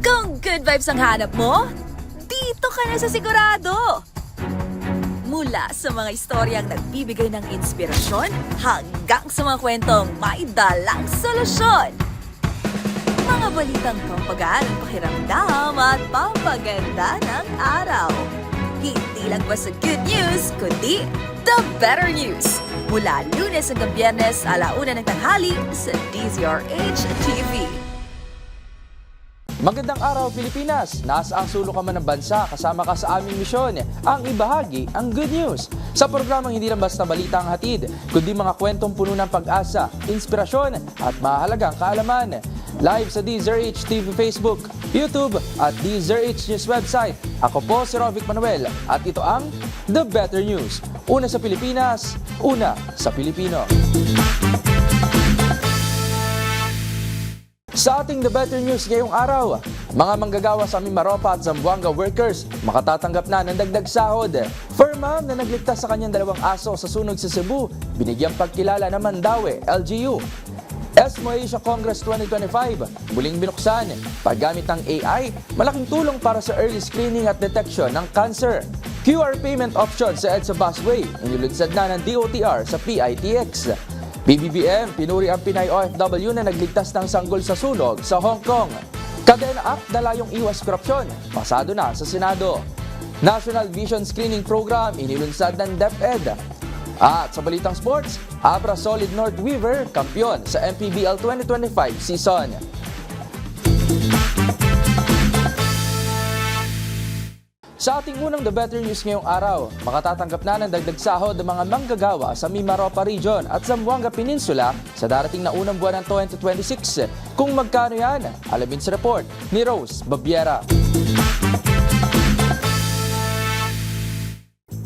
Kung good vibes ang hanap mo, dito ka na sa sigurado! Mula sa mga istoryang nagbibigay ng inspirasyon hanggang sa mga kwentong may dalang solusyon. Mga balitang pampagaan ng pakiramdam at pampaganda ng araw. Hindi lang ba sa good news, kundi the better news. Mula Lunes hanggang Biyernes, 1:00 ng tanghali sa DZRH TV. Magandang araw Pilipinas! Nasa ang sulok ka man ng bansa, kasama ka sa aming misyon, ang ibahagi ang good news. Sa programang hindi lang basta balita ang hatid, kundi mga kwentong puno ng pag-asa, inspirasyon at mahalagang kaalaman. Live sa DZRH TV Facebook, YouTube at DZRH News website. Ako po si Rovic Manuel at ito ang The Better News. Una sa Pilipinas, una sa Pilipino. Sa ating The Better News ngayong araw, mga manggagawa sa Mimaropa at Zamboanga workers makatatanggap na ng dagdag sahod. Firma na nagligtas sa kanyang 2 aso sa sunog sa Cebu, binigyang pagkilala ng Mandaue, LGU. ESMO Asia Congress 2025, muling binuksan. Paggamit ng AI, malaking tulong para sa early screening at detection ng cancer. QR payment option sa EDSA busway, inilulunsad na ng DOTR sa PITX. BBBM, pinuri ang Pinay OFW na nagligtas ng sanggol sa sunog sa Hong Kong. Kadena Act na layong iwas korupsyon, pasado na sa Senado. National Vision Screening Program, inilunsad ng DepEd. At sa balitang sports, Abra Solid North Weaver, kampiyon sa MPBL 2025 season. Sa ating unang The Better News ngayong araw, makatatanggap na ng dagdag sahod ng mga manggagawa sa Mimaropa Region at Zamboanga Peninsula sa darating na unang buwan ng 2026. Kung magkano yan, alamin sa report ni Rose Babiera.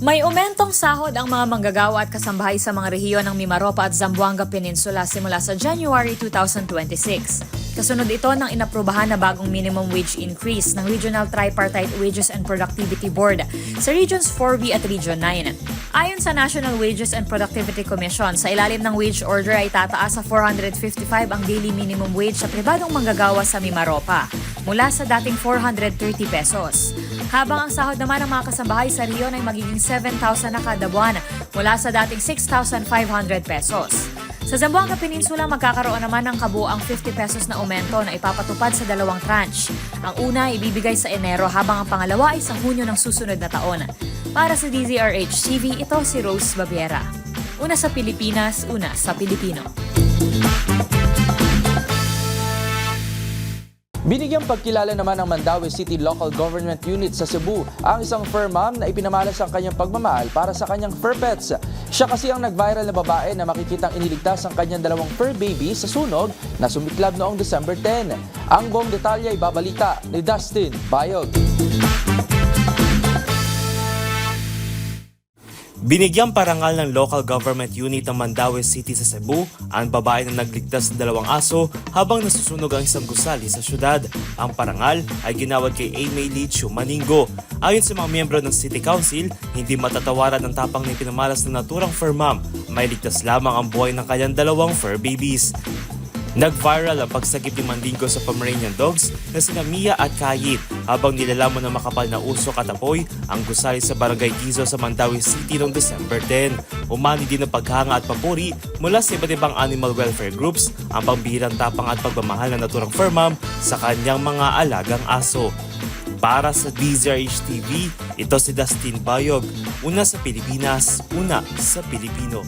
May umentong sahod ang mga manggagawa at kasambahay sa mga rehiyon ng Mimaropa at Zamboanga Peninsula simula sa January 2026. Kasunod ito ng inaprubahan na bagong minimum wage increase ng Regional Tripartite Wages and Productivity Board sa Regions 4B at Region 9. Ayon sa National Wages and Productivity Commission, sa ilalim ng wage order ay tataas sa 455 ang daily minimum wage sa pribadong manggagawa sa Mimaropa mula sa dating 430 pesos. Habang ang sahod naman ng mga kasambahay sa rehiyon ay magiging 7,000 na kada buwan mula sa dating 6,500 pesos. Sa Zamboanga Peninsula, magkakaroon naman ng kabuang 50 pesos na aumento na ipapatupad sa 2 tranche. Ang una ay ibibigay sa Enero habang ang pangalawa ay sa Hunyo ng susunod na taon. Para sa DZRH TV, ito si Rose Babiera. Una sa Pilipinas, una sa Pilipino. Binigyang pagkilala naman ng Mandaue City Local Government Unit sa Cebu ang isang fur mom na ipinamalas ang kanyang pagmamahal para sa kanyang fur pets. Siya kasi ang nag-viral na babae na makikitang iniligtas ang kanyang 2 fur baby sa sunog na sumiklab noong December 10. Ang buong detalye ay babalita ni Dustin Bayog. Binigyang parangal ng local government unit ng Mandaue City sa Cebu ang babae na nagligtas ng 2 aso habang nasusunog ang isang gusali sa syudad. Ang parangal ay ginawad kay Aimee Lichu Maningo. Ayon sa mga miyembro ng City Council, hindi matatawaran ang tapang na ipinamalas ng naturang fur mom. May ligtas lamang ang buhay ng kanyang 2 fur babies. Nag-viral ang pagsagip ni Mandingo sa Pomeranian dogs na sina Mia at Kayit habang nilalamon ng makapal na usok at apoy ang gusali sa Barangay Gizo sa Mandaue City noong December 10. Umani din ng paghanga at papuri mula sa iba't ibang animal welfare groups ang pambihirang tapang at pagmamahal ng naturang fur mom sa kanyang mga alagang aso. Para sa DZRH TV, ito si Dustin Bayog. Una sa Pilipinas, una sa Pilipino.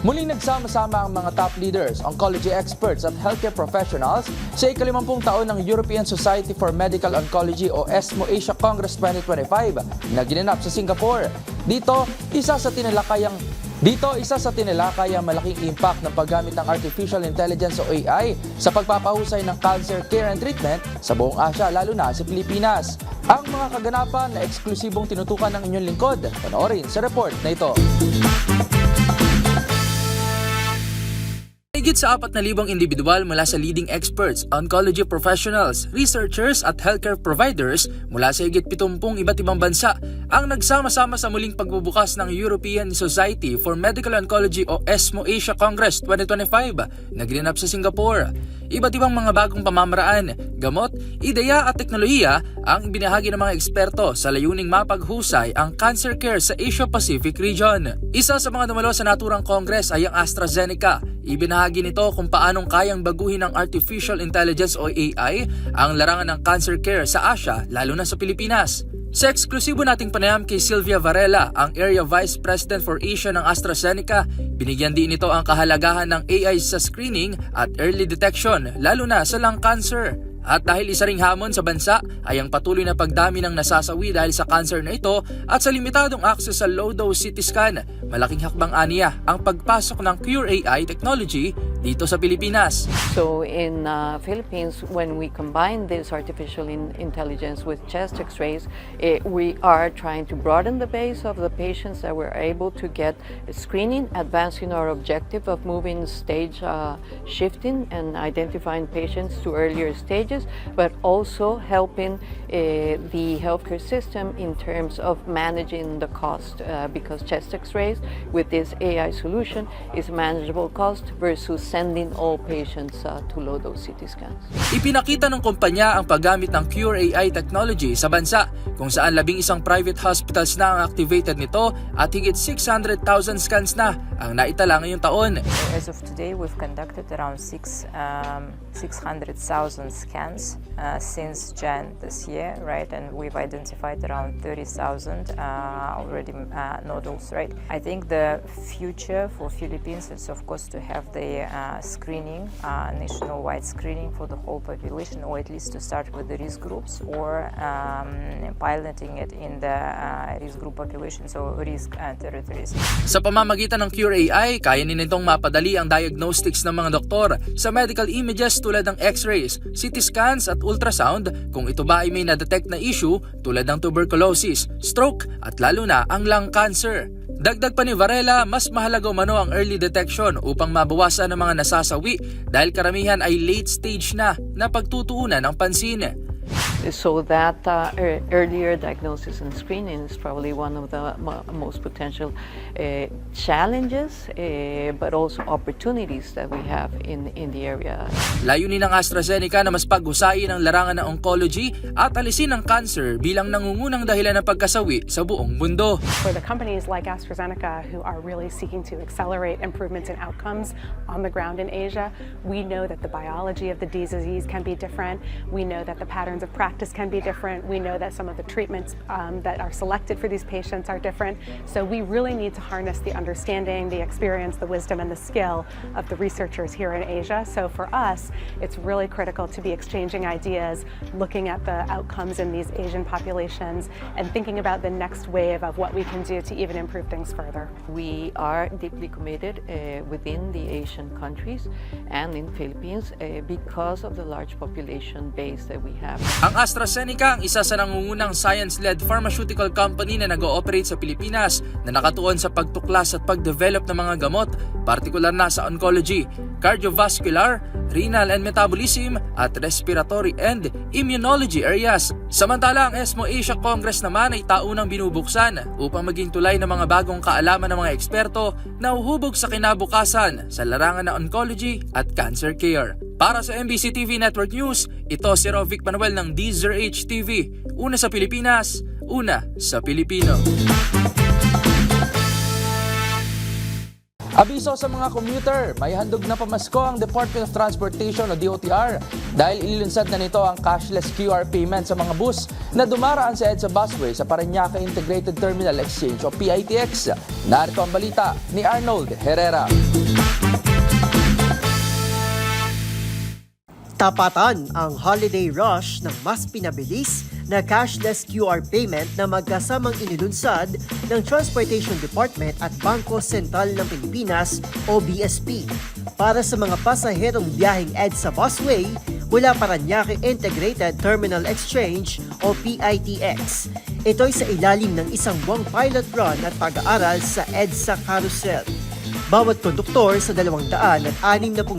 Muling nagsama-sama ang mga top leaders, oncology experts at healthcare professionals sa ika-50 taon ng European Society for Medical Oncology o ESMO Asia Congress 2025 na ginanap sa Singapore. Dito, isa sa tinalakay ang malaking impact ng paggamit ng Artificial Intelligence o AI sa pagpapahusay ng cancer care and treatment sa buong Asia, lalo na sa Pilipinas. Ang mga kaganapan na eksklusibong tinutukan ng inyong lingkod, panoorin sa report na ito. Mahigit sa 4,000 individual mula sa leading experts, oncology professionals, researchers at healthcare providers mula sa higit 70 iba't ibang bansa ang nagsama-sama sa muling pagbubukas ng European Society for Medical Oncology o ESMO Asia Congress 2025 na ginanap sa Singapore. Iba't ibang mga bagong pamamaraan, gamot, ideya at teknolohiya ang ibinahagi ng mga eksperto sa layuning mapaghusay ang cancer care sa Asia-Pacific region. Isa sa mga dumalo sa naturang Congress ay ang AstraZeneca. Ibinahagi nito kung paanong kayang baguhin ng Artificial Intelligence o AI ang larangan ng cancer care sa Asia, lalo na sa Pilipinas. Sa eksklusibo nating panayam kay Sylvia Varela, ang Area Vice President for Asia ng AstraZeneca, binigyan din nito ang kahalagahan ng AI sa screening at early detection, lalo na sa lung cancer. At dahil isa ring hamon sa bansa ay ang patuloy na pagdami ng nasasawi dahil sa cancer na ito at sa limitadong access sa low-dose CT scan, malaking hakbang aniya ang pagpasok ng Cure AI technology dito sa Pilipinas. So in Philippines, when we combine this artificial intelligence with chest x-rays, we are trying to broaden the base of the patients that we're able to get screening, advancing our objective of moving stage shifting and identifying patients to earlier stages, but also helping the healthcare system in terms of managing the cost because chest x-rays with this AI solution is manageable cost versus sending all patients to low-dose CT scans. Ipinakita ng kumpanya ang paggamit ng Cure AI technology sa bansa kung saan 11 private hospitals na ang activated nito at higit 600,000 scans na ang naitala ngayong taon. As of today, we've conducted around 600,000 scans since Jan this year, right? And we've identified around 30,000 already nodules, right? I think the future for Philippines is, of course, to have the screening, nationwide screening for the whole population, or at least to start with the risk groups, or piloting it in the risk group population, so risk territories. Sa pamamagitan ng Cure AI, kaya nitong mapadali ang diagnostics ng mga doktor sa medical images tulad ng x-rays, CT scans at ultrasound kung ito ba ay may na-detect na issue tulad ng tuberculosis, stroke at lalo na ang lung cancer. Dagdag pa ni Varela, mas mahalaga umano ang early detection upang mabawasan ang mga nasasawi dahil karamihan ay late stage na pagtutuunan ng pansin. So that earlier diagnosis and screening is probably one of the most potential challenges, but also opportunities that we have in the area. Layunin ng AstraZeneca na mas paghusayin ang larangan ng oncology at alisin ang cancer bilang nangungunang dahilan ng pagkasawi sa buong mundo. For the companies like AstraZeneca who are really seeking to accelerate improvements in outcomes on the ground in Asia, we know that the biology of the disease can be different. We know that the patterns of practice can be different. We know that some of the treatments that are selected for these patients are different. So we really need to harness the understanding, the experience, the wisdom, and the skill of the researchers here in Asia. So for us, it's really critical to be exchanging ideas, looking at the outcomes in these Asian populations, and thinking about the next wave of what we can do to even improve things further. We are deeply committed within the Asian countries and in Philippines because of the large population base that we have. Ang AstraZeneca ang isa sa nangungunang science-led pharmaceutical company na nag-ooperate sa Pilipinas na nakatuon sa pagtuklas at pag-develop ng mga gamot, partikular na sa oncology, cardiovascular, renal and metabolism at respiratory and immunology areas. Samantala, ang ESMO Asia Congress naman ay taunang binubuksan upang maging tulay ng mga bagong kaalaman ng mga eksperto na uhubog sa kinabukasan sa larangan ng oncology at cancer care. Para sa MBC TV Network News, ito si Rovic Manuel ng DZRH TV. Una sa Pilipinas, una sa Pilipino. Abiso sa mga commuter, may handog na pamasko ang Department of Transportation o DOTR dahil ililunsad na nito ang cashless QR payment sa mga bus na dumaraan sa EDSA Busway sa Parañaque Integrated Terminal Exchange o PITX. Narito ang balita ni Arnold Herrera. Tapatan ang holiday rush ng mas pinabilis na cashless QR payment na magkasamang inilunsad ng Transportation Department at Bangko Sentral ng Pilipinas o BSP para sa mga pasaherong biyaheng EDSA Busway mula Parañaque Integrated Terminal Exchange o PITX. Ito'y sa ilalim ng isang buwang pilot run at pag-aaral sa EDSA Carousel. Bawat konduktor sa 260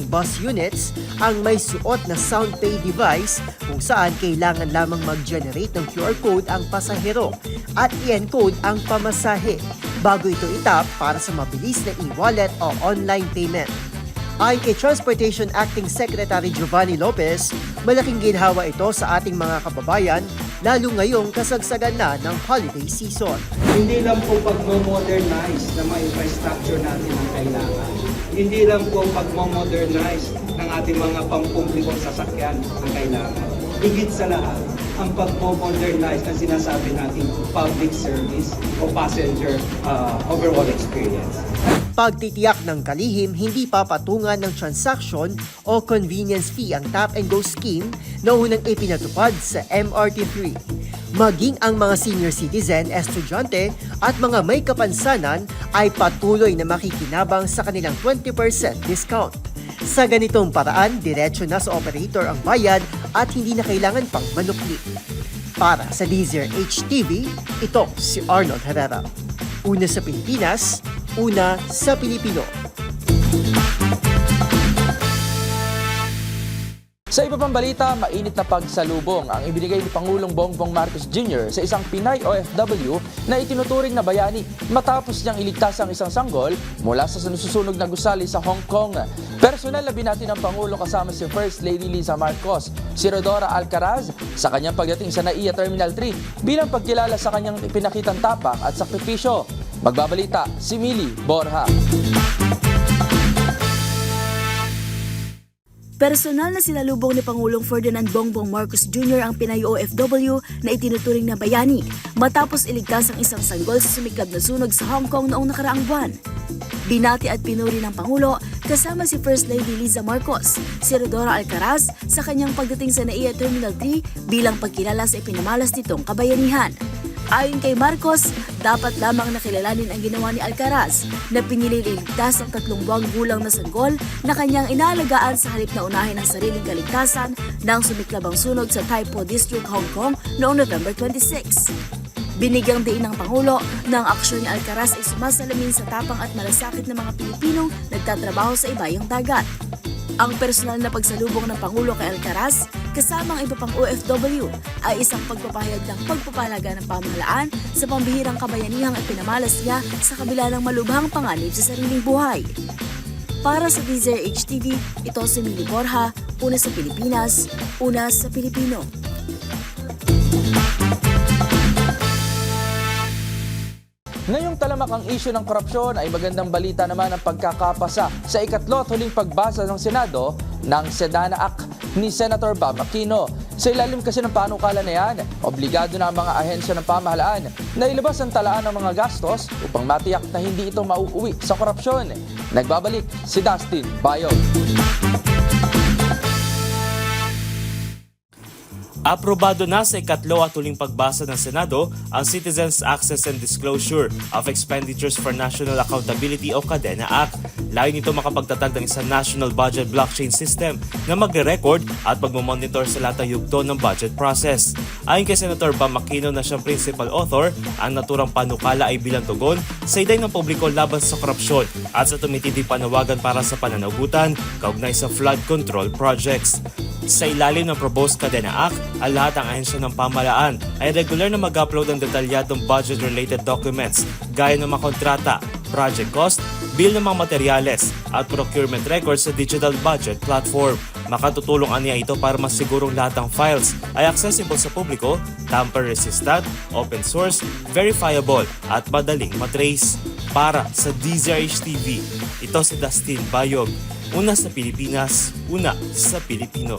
bus units ang may suot na SoundPay device kung saan kailangan lamang mag-generate ng QR code ang pasahero at i-encode ang pamasahe bago ito itap para sa mabilis na e-wallet o online payment. Ayon kay Transportation Acting Secretary Giovanni Lopez, malaking ginhawa ito sa ating mga kababayan, lalo ngayong kasagsagan na ng holiday season. Hindi lang po pag-modernize na mga infrastructure natin ang kailangan. Hindi lang po pag-modernize ng ating mga pampublikong sasakyan ang kailangan. Higit sa lahat, ang pag-modernize na sinasabi natin public service o passenger overall experience. Pagtitiyak ng kalihim, hindi papatungan ng transaction o convenience fee ang Tap and Go scheme na unang ipinatupad sa MRT3. Maging ang mga senior citizen, estudyante at mga may kapansanan ay patuloy na makikinabang sa kanilang 20% discount. Sa ganitong paraan, diretso na sa operator ang bayad at hindi na kailangan pang manukli. Para sa DZRH TV, ito si Arnold Herrera. Una sa Pilipinas, una sa Pilipino. Sa iba pang balita, mainit na pagsalubong ang ibinigay ni Pangulong Bongbong Marcos Jr. sa isang Pinay OFW na itinuturing na bayani matapos niyang iligtas ang isang sanggol mula sa sinusunog na gusali sa Hong Kong. Personal na binati ng Pangulo kasama si First Lady Liza Marcos, si Rodora Alcaraz sa kanyang pagdating sa NAIA Terminal 3 bilang pagkilala sa kanyang ipinakitang tapang at sakripisyo. Magbabalita si Mili Borja. Personal na sinalubong ni Pangulong Ferdinand Bongbong Marcos Jr. ang Pinay OFW na itinuturing na bayani matapos iligtas ang isang sanggol sa sumiklab na sunog sa Hong Kong noong nakaraang buwan. Binati at pinuri ng Pangulo kasama si First Lady Liza Marcos, si Rodora Alcaraz sa kanyang pagdating sa NAIA Terminal 3 bilang pagkilala sa ipinamalas nitong kabayanihan. Ayon kay Marcos, dapat lamang nakilalanin ang ginawa ni Alcaraz na pinili iligtas ang 3 buwang gulang na sanggol na kanyang inaalagaan sa halip na unahin ang sariling kaligtasan nang sumiklab ang sunog sa Tai Po District, Hong Kong noong November 26. Binigyang diin ng Pangulo na ang aksyon ni Alcaraz ay sumasalamin sa tapang at malasakit ng mga Pilipinong nagtatrabaho sa ibayong dagat. Ang personal na pagsalubong ng Pangulo kay Alcaraz kasama ang iba pang OFW ay isang pagpapahayag ng pagpapalaga ng pamahalaan sa pambihirang kabayanihang ipinamalas niya sa kabila ng malubhang panganib sa sariling buhay. Para sa DZRH TV, ito si Mili Borja, una sa Pilipinas, una sa Pilipino. Ngayong talamak ang isyu ng korupsyon ay magandang balita naman ang pagkakapasa sa ikatlo at huling pagbasa ng Senado ng SEDANA Act ni Senator Bam Aquino. Sa ilalim kasi ng panukala na yan, obligado na ang mga ahensya ng pamahalaan na ilabas ang talaan ng mga gastos upang matiyak na hindi ito mauuwi sa korupsyon. Nagbabalik si Dustin Bayog. Aprobado na sa ikatlo at huling pagbasa ng Senado ang Citizens Access and Disclosure of Expenditures for National Accountability o CADENA Act. Layo nito makapagtatag ng isang national budget blockchain system na magre-record at magmamonitor sa lahat ng yugto ng budget process. Ayon kay Senator Bam Aquino na siyang principal author, ang naturang panukala ay bilang tugon sa iday ng publiko laban sa korupsyon at sa tumitinding panawagan para sa pananagutan kaugnay sa flood control projects. Sa ilalim ng proposed CADENA Act, ang lahat ng ahensya ng pamahalaan ay regular na mag-upload ng detalyadong budget-related documents gaya ng mga kontrata, project cost, bill ng mga materyales at procurement records sa digital budget platform. Makatutulong aniya ito para masigurong lahat ng files ay accessible sa publiko, tamper-resistant, open source, verifiable at madaling matrace. Para sa DZRH TV, ito si Dustin Bayog. Una sa Pilipinas, una sa Pilipino.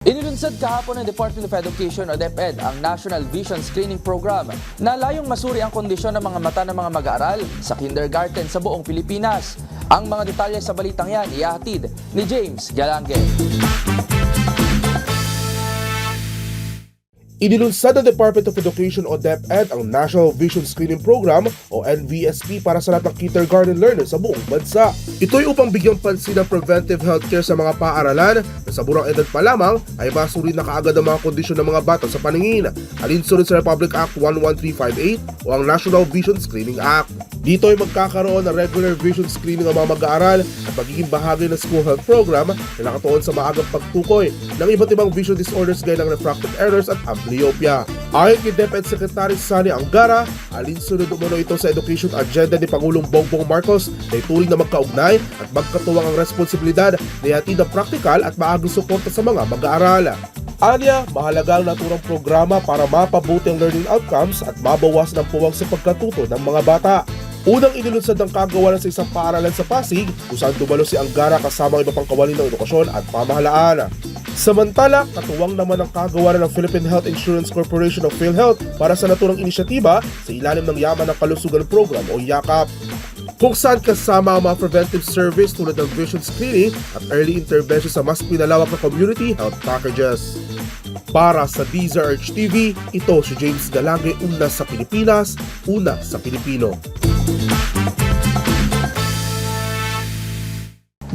Inilunsad kahapon ng Department of Education o DepEd ang National Vision Screening Program na layong masuri ang kondisyon ng mga mata ng mga mag-aaral sa kindergarten sa buong Pilipinas. Ang mga detalye sa balitang yan ihahatid ni James Galange. Inilunsad ng Department of Education o DepEd ang National Vision Screening Program o NVSP para sa lahat ng kindergarten learners sa buong bansa. Ito'y upang bigyang pansin ang preventive healthcare sa mga paaralan na sa burang edad pa lamang ay masuri na kaagad ang mga kondisyon ng mga bata sa paningin, alinsunod sa Republic Act 11358 o ang National Vision Screening Act. Dito ay magkakaroon ng regular vision screening ang mga mag-aaral at magiging bahagi ng school health program na nakatuon sa maagang pagtukoy ng iba't ibang vision disorders gaya ng refractive errors at amblyopia. Ayon kay DepEd Secretary Sani Angara, alinsunod umano ito sa education agenda ni Pangulong Bongbong Marcos na ituring na magkaugnay at magkatuwang ang responsibilidad na ihatid ang praktikal at maagang suporta sa mga mag-aaral. Anya, mahalaga ang naturang programa para mapabuti ang learning outcomes at mabawasan ang puwang sa pagkatuto ng mga bata. Unang inilunsad ng kagawaran sa isang paaralan sa Pasig kung saan dumalo si Angara kasama ang iba pang kawani ng edukasyon at pamahalaan. Samantala, katuwang naman ang kagawaran ng Philippine Health Insurance Corporation of PhilHealth para sa naturang inisyatiba sa ilalim ng Yaman ng Kalusugan Program o YAKAP, kung saan kasama ang mga preventive service tulad ng vision screening at early intervention sa mas pinalawak na community health packages. Para sa DZRH TV, ito si James Galage, una sa Pilipinas, una sa Pilipino.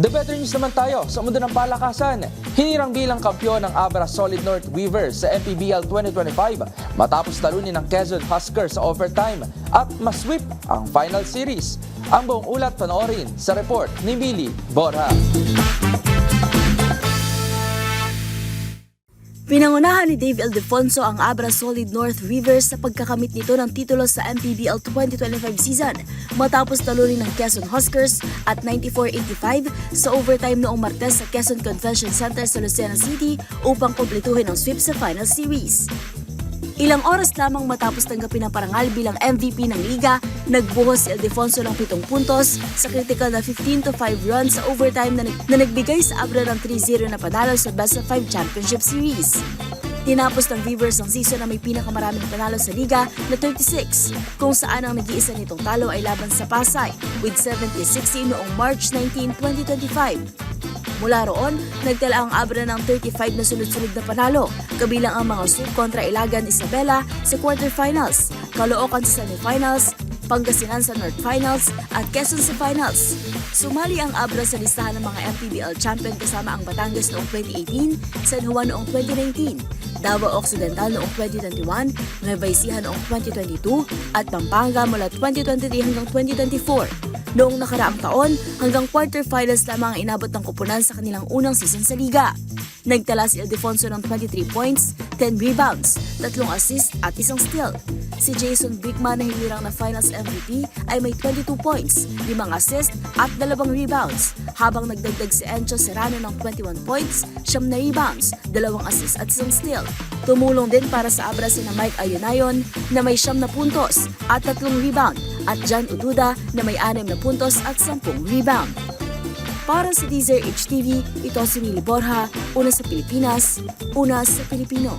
The better news naman tayo sa mundo ng palakasan. Hinirang bilang kampiyon ng Abra Solid North Weavers sa MPBL 2025 matapos talunin ng Quezon Huskers sa overtime at masweep ang final series. Ang buong ulat panoorin sa report ni Millie Borja. Pinangunahan ni Dave Ildefonso ang Abra Solid North Weavers sa pagkakamit nito ng titulo sa MPBL 2025 season matapos talunin ng Quezon Huskers at 94-85 sa overtime noong Martes sa Quezon Convention Center sa Lucena City upang kumpletuhin ang sweep sa final series. Ilang oras lamang matapos tanggapin ang parangal bilang MVP ng liga, nagbuhos si Ildefonso ng 7 puntos sa critical na 15-5 run sa overtime na nagbigay sa Abra ng 3-0 na panalo sa Best of 5 Championship Series. Tinapos ng Weavers ang season na may pinakamaraming panalo sa liga na 36, kung saan ang nag-iisa nitong talo ay laban sa Pasay with 70-60 noong March 19, 2025. Mula roon, nagtala ang Abra ng 35 na sunod-sunod na panalo, kabilang ang mga sweep kontra Ilagan Isabela sa quarterfinals, Caloocan sa semifinals, Pangasinan sa North Finals at Quezon sa Finals. Sumali ang Abra sa listahan ng mga MPBL champion kasama ang Batangas noong 2018, San Juan noong 2019, Davao Occidental noong 2021, Nueva Ecija noong 2022 at Pampanga mula 2023 hanggang 2024. Noong nakaraang taon, hanggang quarterfinals lamang ang inabot ng kupunan sa kanilang unang season sa liga. Nagtala si Ildefonso ng 23 points, 10 rebounds, 3 assists at 1 steal. Si Jason Bickman na hinirang na Finals MVP ay may 22 points, 5 assists at 2 rebounds, habang nagdagdag si Encho Serrano ng 21 points, 9 na rebounds, 2 assists at 1 steal. Tumulong din para sa Abra sina Mike Ayunayon na may 9 na puntos at 3 rebound at John Ududa na may 6 na puntos at 10 rebound. Para sa DZRH TV, ito si Millie Borja, una sa Pilipinas, una sa Pilipino.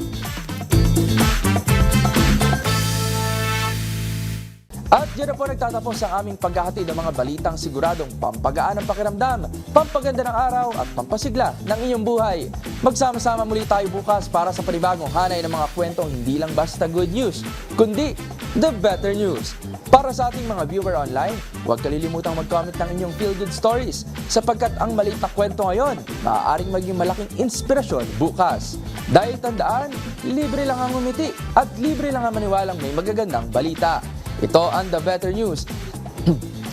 At dyan na po nagtatapos ang aming paghahatid ng mga balitang siguradong pampagaan ng pakiramdam, pampaganda ng araw at pampasigla ng inyong buhay. Magsama-sama muli tayo bukas para sa panibagong hanay ng mga kwentong hindi lang basta good news, kundi the better news. Para sa ating mga viewer online, huwag kalilimutang mag-comment ng inyong feel-good stories sapagkat ang maliit na kwento ngayon maaaring maging malaking inspirasyon bukas. Dahil tandaan, libre lang ang umiti at libre lang ang maniwalang may magagandang balita. Ito ang The Better News.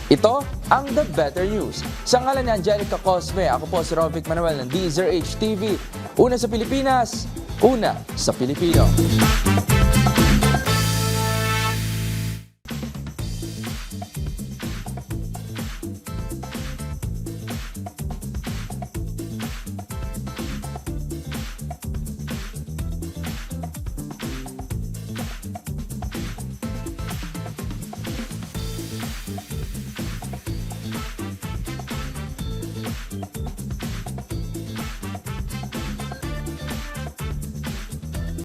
Ito ang The Better News. Sa ngalan ni Angelica Cosme, ako po si Rovic Manuel ng DZRH TV. Una sa Pilipinas, una sa Pilipino.